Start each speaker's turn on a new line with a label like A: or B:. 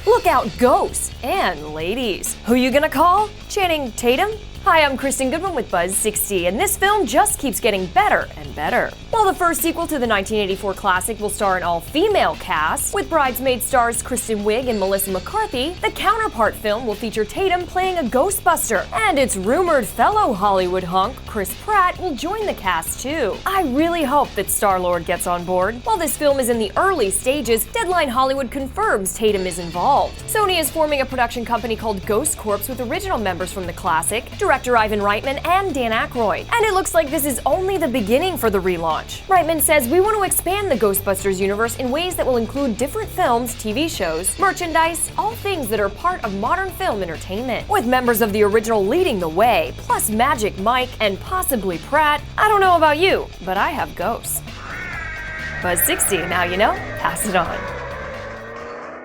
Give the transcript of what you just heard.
A: Look out, ghosts and ladies. Who you gonna call? Channing Tatum? Hi, I'm Krystin Goodwin with Buzz 60, and this film just keeps getting better and better. While the first sequel to the 1984 classic will star an all-female cast, with Bridesmaid stars Kristen Wiig and Melissa McCarthy, the counterpart film will feature Tatum playing a Ghostbuster, and its rumored fellow Hollywood hunk, Chris Pratt, will join the cast too. I really hope that Star-Lord gets on board. While this film is in the early stages, Deadline Hollywood confirms Tatum is involved. Sony is forming a production company called Ghost Corps with original members from the classic, director Ivan Reitman and Dan Aykroyd. And it looks like this is only the beginning for the relaunch. Reitman says, "We want to expand the Ghostbusters universe in ways that will include different films, TV shows, merchandise, all things that are part of modern film entertainment. With members of the original leading the way, plus Magic Mike and possibly Pratt. I don't know about you, but I have ghosts." Buzz 60, now you know, pass it on.